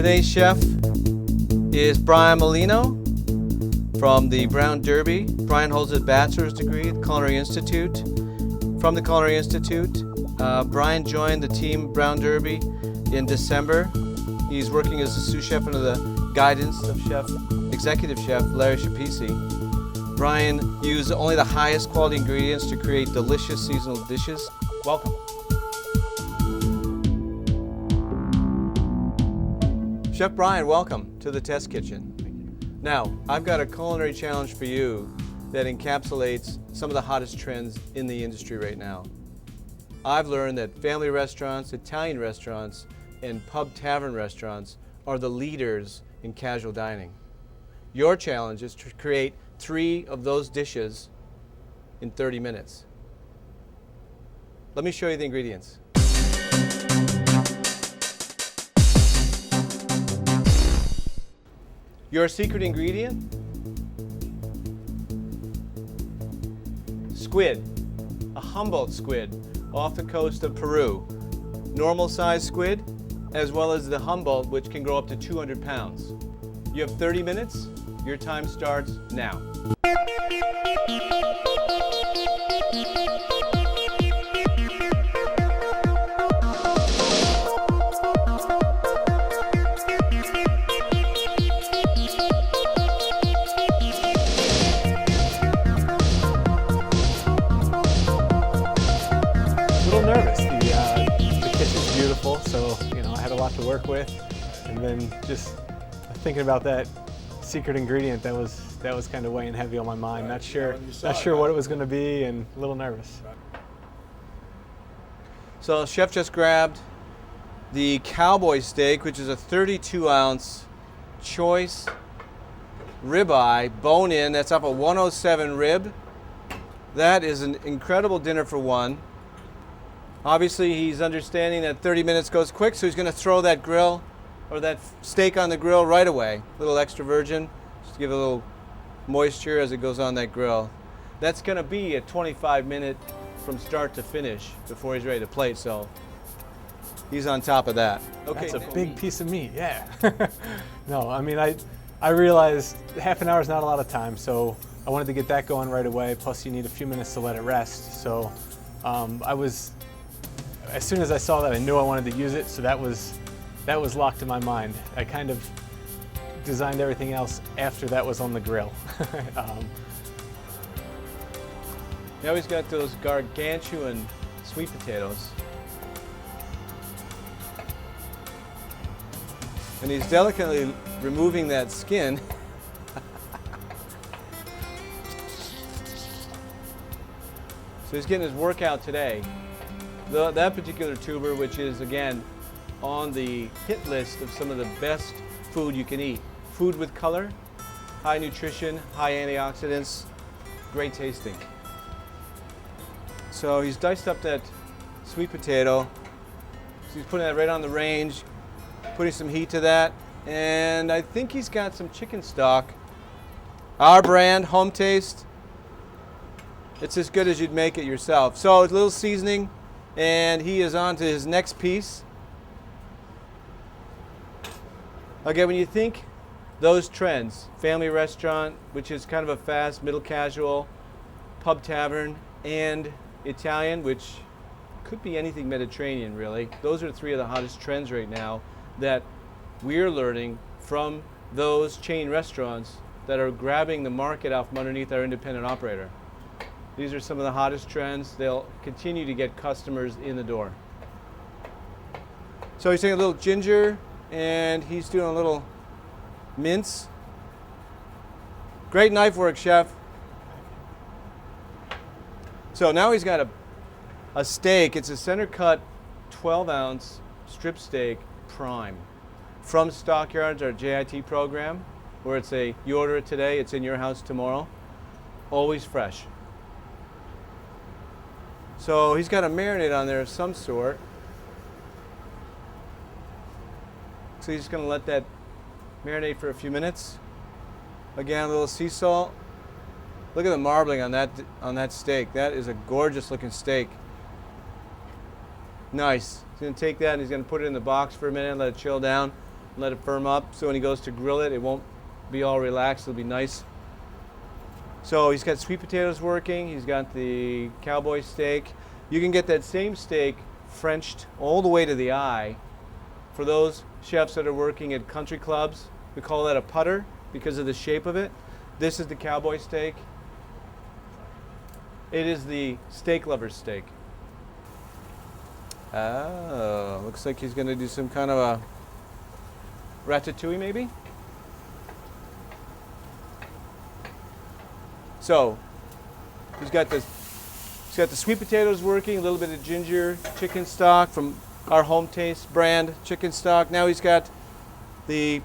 Today's chef is Brian Molino from the Brown Derby. Brian holds a bachelor's degree at the Culinary Institute. From the Culinary Institute, Brian joined the team Brown Derby in December. He's working as a sous chef under the guidance of executive chef Larry Shapisi. Brian used only the highest quality ingredients to create delicious seasonal dishes. Welcome. Chef Brian, welcome to the Test Kitchen. Now, I've got a culinary challenge for you that encapsulates some of the hottest trends in the industry right now. I've learned that family restaurants, Italian restaurants, and pub tavern restaurants are the leaders in casual dining. Your challenge is to create 3 of those dishes in 30 minutes. Let me show you the ingredients. Your secret ingredient? Squid, a Humboldt squid off the coast of Peru. Normal size squid, as well as the Humboldt, which can grow up to 200 pounds. You have 30 minutes. Your time starts now. Nervous. The kitchen's beautiful, so I had a lot to work with, and then just thinking about that secret ingredient that was kind of weighing heavy on my mind. Not sure what it was going to be, and a little nervous. So chef just grabbed the cowboy steak, which is a 32-ounce choice ribeye, bone-in. That's off a 107 rib. That is an incredible dinner for one. Obviously, he's understanding that 30 minutes goes quick, so he's going to throw that grill or that steak on the grill right away. A little extra virgin, just to give it a little moisture as it goes on that grill. That's going to be a 25-minute from start to finish before he's ready to plate, so he's on top of that. Okay, that's a big piece of meat, yeah. No, I mean, I realized half an hour is not a lot of time, so I wanted to get that going right away, plus you need a few minutes to let it rest. So as soon as I saw that, I knew I wanted to use it, so that was locked in my mind. I kind of designed everything else after that was on the grill. Now he's got those gargantuan sweet potatoes. And he's delicately removing that skin. So he's getting his workout today. That particular tuber, which is again on the hit list of some of the best food you can eat. Food with color, high nutrition, high antioxidants, great tasting. So he's diced up that sweet potato. So he's putting that right on the range, putting some heat to that, and I think he's got some chicken stock. Our brand, home taste. It's as good as you'd make it yourself. So a little seasoning. And he is on to his next piece. Okay, when you think those trends, family restaurant, which is kind of a fast, middle casual, pub tavern, and Italian, which could be anything Mediterranean really. Those are 3 of the hottest trends right now that we're learning from those chain restaurants that are grabbing the market out from underneath our independent operator. These are some of the hottest trends. They'll continue to get customers in the door. So he's taking a little ginger and he's doing a little mince. Great knife work, chef. So now he's got a steak. It's a center cut 12-ounce strip steak prime from Stockyards, our JIT program, where you order it today, it's in your house tomorrow. Always fresh. So he's got a marinade on there of some sort. So he's just going to let that marinate for a few minutes. Again, a little sea salt. Look at the marbling on that steak. That is a gorgeous looking steak. Nice. He's going to take that and he's going to put it in the box for a minute and let it chill down. let it firm up, so when he goes to grill it, it won't be all relaxed, it'll be nice. So he's got sweet potatoes working, he's got the cowboy steak. You can get that same steak Frenched all the way to the eye. For those chefs that are working at country clubs, we call that a putter because of the shape of it. This is the cowboy steak. It is the steak lover's steak. Oh, looks like he's gonna do some kind of a ratatouille maybe? So, he's got the sweet potatoes working, a little bit of ginger, chicken stock from our Home Taste brand chicken stock. Now he's got the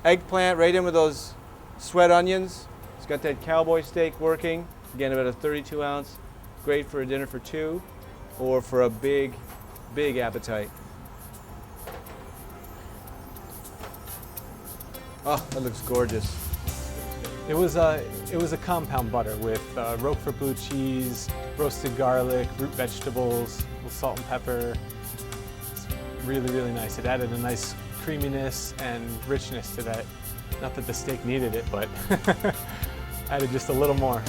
eggplant right in with those sweat onions. He's got that cowboy steak working. Again, about a 32 ounce. Great for a dinner for two or for a big, big appetite. Oh, that looks gorgeous. It was a compound butter with Roquefort blue cheese, roasted garlic, root vegetables, a little salt and pepper. It's really, really nice. It added a nice creaminess and richness to that. Not that the steak needed it, but added just a little more.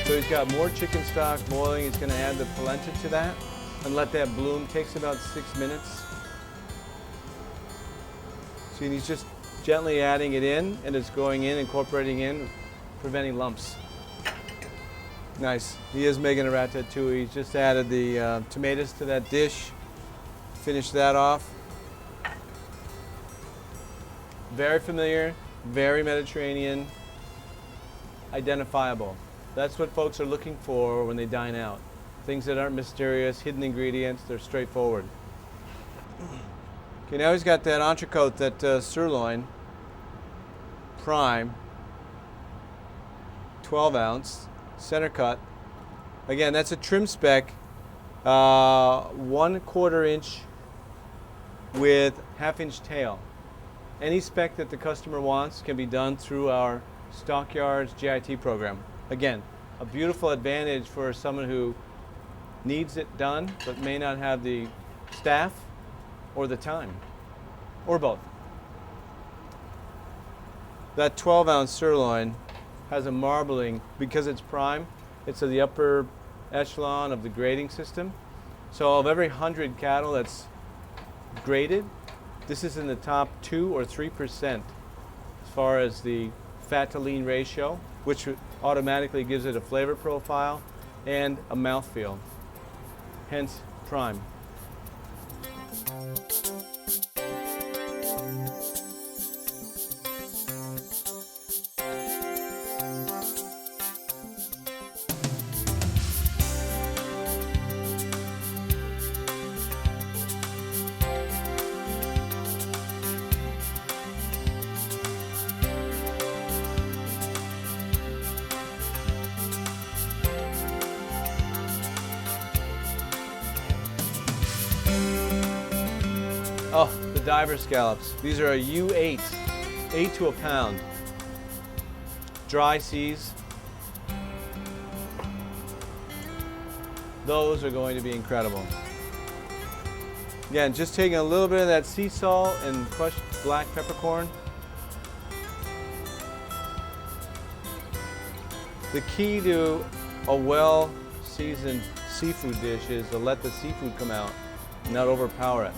So he's got more chicken stock boiling. He's going to add the polenta to that and let that bloom. Takes about 6 minutes. See, he's just gently adding it in, and it's going in, incorporating in, preventing lumps. Nice. He is making a ratatouille. He's just added the tomatoes to that dish. Finish that off. Very familiar, very Mediterranean, identifiable. That's what folks are looking for when they dine out. Things that aren't mysterious, hidden ingredients, they're straightforward. Okay, now he's got that entrecote, that sirloin, prime, 12 ounce, center cut. Again, that's a trim spec, 1/4 inch with 1/2 inch tail. Any spec that the customer wants can be done through our Stockyards GIT program. Again, a beautiful advantage for someone who needs it done but may not have the staff or the time, or both. That 12 ounce sirloin has a marbling, because it's prime, it's at the upper echelon of the grading system. So of every 100 cattle that's graded, this is in the top 2 or 3% as far as the fat to lean ratio, which automatically gives it a flavor profile and a mouthfeel, hence prime. Oh, the diver scallops. These are a U8, 8 to a pound. Dry seas. Those are going to be incredible. Again, just taking a little bit of that sea salt and crushed black peppercorn. The key to a well-seasoned seafood dish is to let the seafood come out, not overpower it.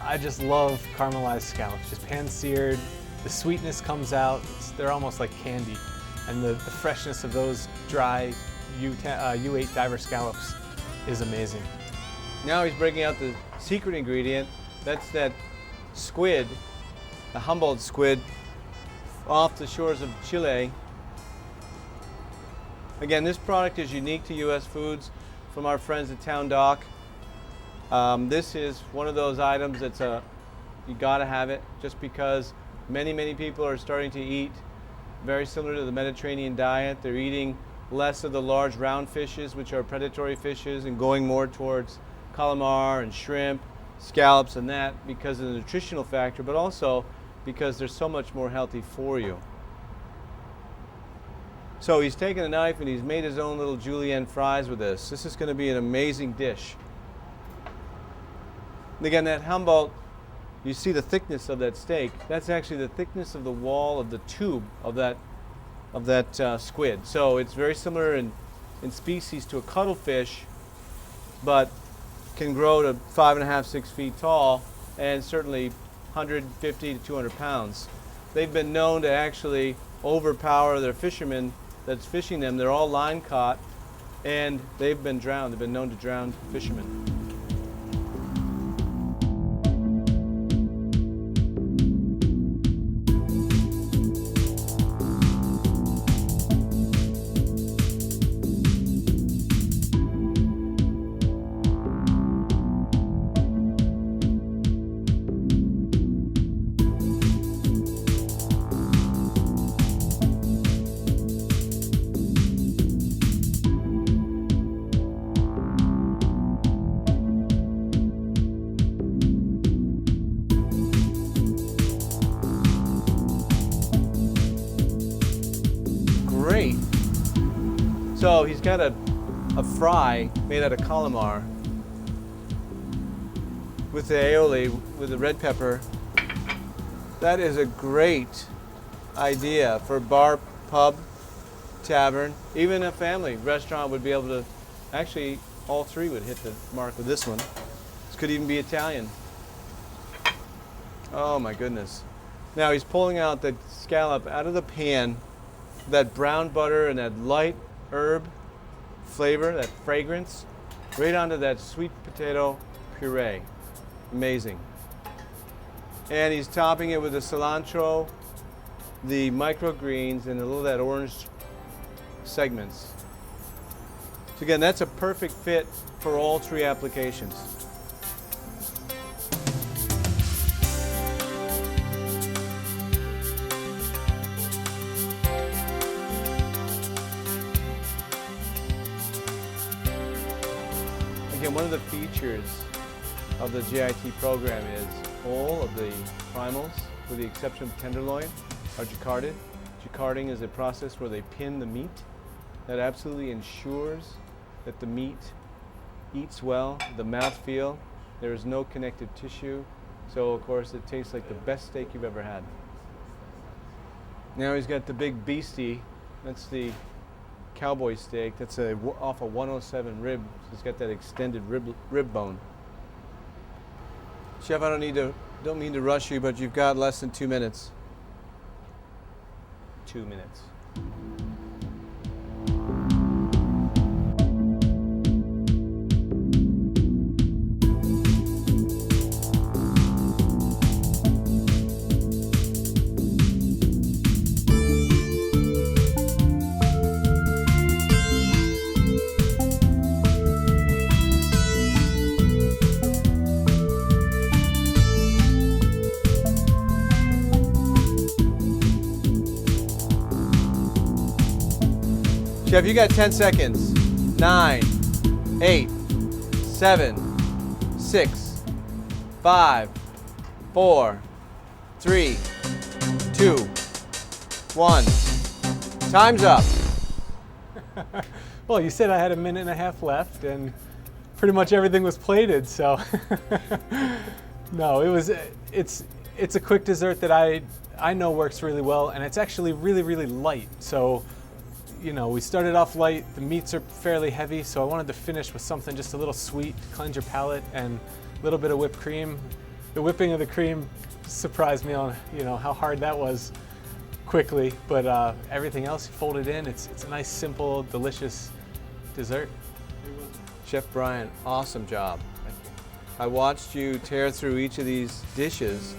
I just love caramelized scallops, just pan-seared. The sweetness comes out. They're almost like candy. And the freshness of those dry U8 diver scallops is amazing. Now he's breaking out the secret ingredient. That's that squid, the Humboldt squid, off the shores of Chile. Again, this product is unique to US Foods from our friends at Town Dock. This is one of those items that's you gotta have it, just because many people are starting to eat very similar to the Mediterranean diet. They're eating less of the large round fishes, which are predatory fishes, and going more towards calamari and shrimp, scallops and that, because of the nutritional factor, but also because they're so much more healthy for you. So he's taken a knife and he's made his own little julienne fries with this. This is going to be an amazing dish. And again, that Humboldt, you see the thickness of that steak. That's actually the thickness of the wall of the tube of that squid. So it's very similar in species to a cuttlefish, but can grow to 5.5, 6 feet tall, and certainly 150 to 200 pounds. They've been known to actually overpower their fishermen that's fishing them. They're all line caught, and they've been drowned. They've been known to drown fishermen. Great. So he's got a fry made out of calamari with the aioli, with the red pepper. That is a great idea for bar, pub, tavern. Even a family restaurant would be able to, actually all three would hit the mark with this one. This could even be Italian. Oh my goodness. Now he's pulling out the scallop out of the pan, that brown butter and that light herb flavor, that fragrance, right onto that sweet potato puree. Amazing. And he's topping it with the cilantro, the microgreens, and a little of that orange segments. So again, that's a perfect fit for all three applications. Again, one of the features of the JIT program is all of the primals, with the exception of tenderloin, are jacquarded. Jacquarding is a process where they pin the meat. That absolutely ensures that the meat eats well, the mouthfeel. There is no connective tissue, so of course it tastes like the best steak you've ever had. Now he's got the big beastie. That's the cowboy steak. That's off a 107 rib. So it's got that extended rib bone. Chef, I don't mean to rush you, but you've got less than 2 minutes. 2 minutes. Chef, you got 10 seconds. 9, 8, 7, 6, 5, 4, 3, 2, 1. Time's up. Well, you said I had a minute and a half left, and pretty much everything was plated. So, no, it's a quick dessert that I know works really well, and it's actually really light. So, you know, we started off light. The meats are fairly heavy, so I wanted to finish with something just a little sweet, cleanse your palate, and a little bit of whipped cream. The whipping of the cream surprised me on, you know, how hard that was quickly, but everything else you fold it in. It's a nice, simple, delicious dessert. Chef Brian, awesome job. I watched you tear through each of these dishes,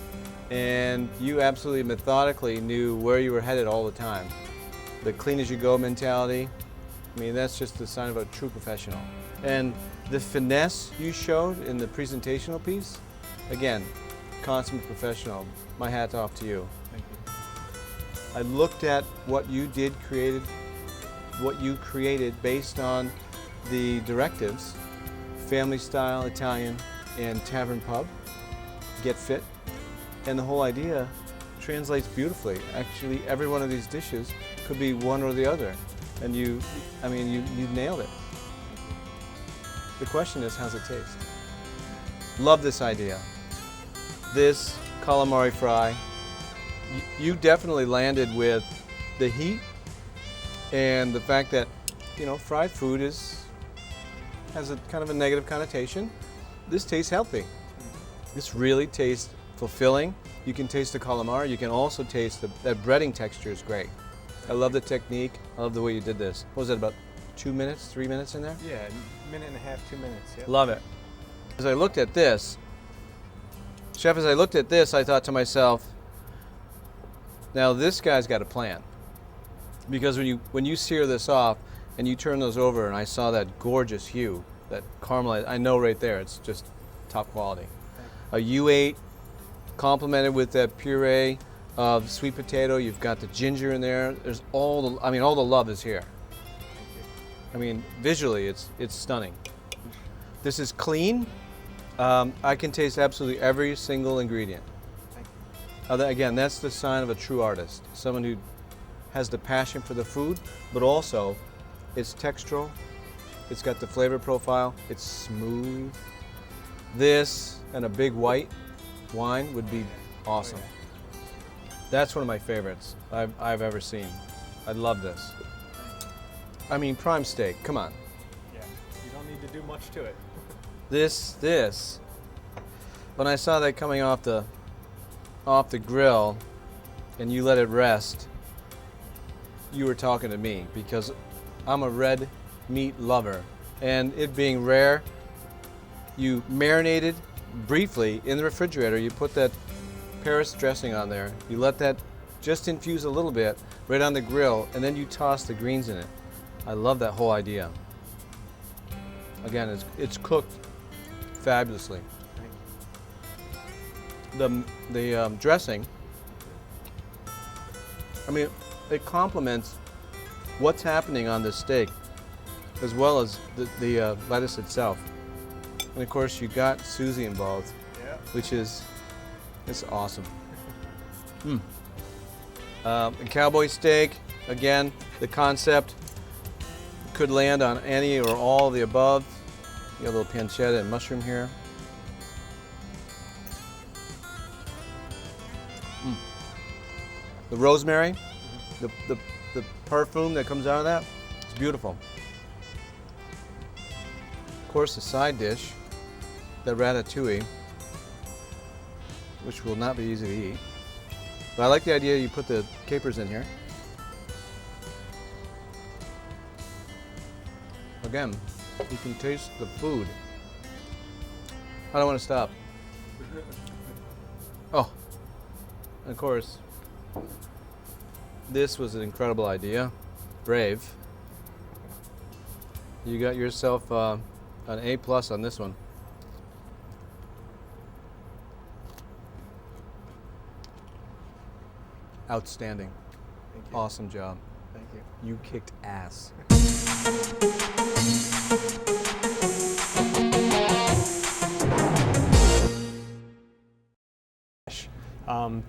and you absolutely methodically knew where you were headed all the time. The clean as you go mentality, I mean, that's just the sign of a true professional. And the finesse you showed in the presentational piece, again, consummate professional. My hat's off to you. Thank you. I looked at what you created based on the directives, family style, Italian, and tavern pub, get fit, and the whole idea translates beautifully. Actually, every one of these dishes could be one or the other, and you nailed it. The question is, how's it taste? Love this idea. This calamari fry, you definitely landed with the heat and the fact that, you know, fried food has a kind of a negative connotation. This tastes healthy. This really tastes fulfilling. You can taste the calamari. You can also taste that breading texture is great. I love the technique. I love the way you did this. What was that, about 2 minutes, 3 minutes in there? Yeah, a minute and a half, 2 minutes. Yep. Love it. As I looked at this, Chef, as I looked at this, I thought to myself, now this guy's got a plan. Because when you sear this off and you turn those over and I saw that gorgeous hue, that caramelized, I know right there, it's just top quality. A U8 complemented with that puree of sweet potato. You've got the ginger in there. There's all the love is here. I mean, visually, it's stunning. This is clean. I can taste absolutely every single ingredient. Again, that's the sign of a true artist. Someone who has the passion for the food, but also it's textural. It's got the flavor profile. It's smooth. This and a big white wine would be awesome. That's one of my favorites I've ever seen. I love this. I mean, prime steak, come on. Yeah, you don't need to do much to it. This, when I saw that coming off the grill and you let it rest, you were talking to me because I'm a red meat lover. And it being rare, you marinated briefly in the refrigerator. You put that Paris dressing on there. You let that just infuse a little bit right on the grill, and then you toss the greens in it. I love that whole idea. Again, it's cooked fabulously. The dressing, I mean, it complements what's happening on the steak as well as the lettuce itself. And of course, you got Susie involved, yeah, which is awesome. The cowboy steak, again, the concept could land on any or all of the above. You got a little pancetta and mushroom here. The rosemary, the perfume that comes out of that, it's beautiful. Of course, the side dish, the ratatouille, which will not be easy to eat. But I like the idea you put the capers in here. Again, you can taste the food. I don't want to stop. Oh, and of course, this was an incredible idea. Brave. You got yourself an A+ on this one. Outstanding. Thank you. Awesome job. Thank you. You kicked ass.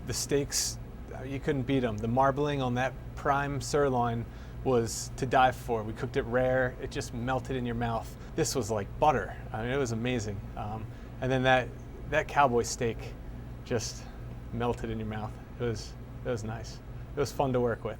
The steaks, you couldn't beat them. The marbling on that prime sirloin was to die for. We cooked it rare. It just melted in your mouth. This was like butter. I mean, it was amazing. And then that cowboy steak just melted in your mouth. It was nice. It was fun to work with.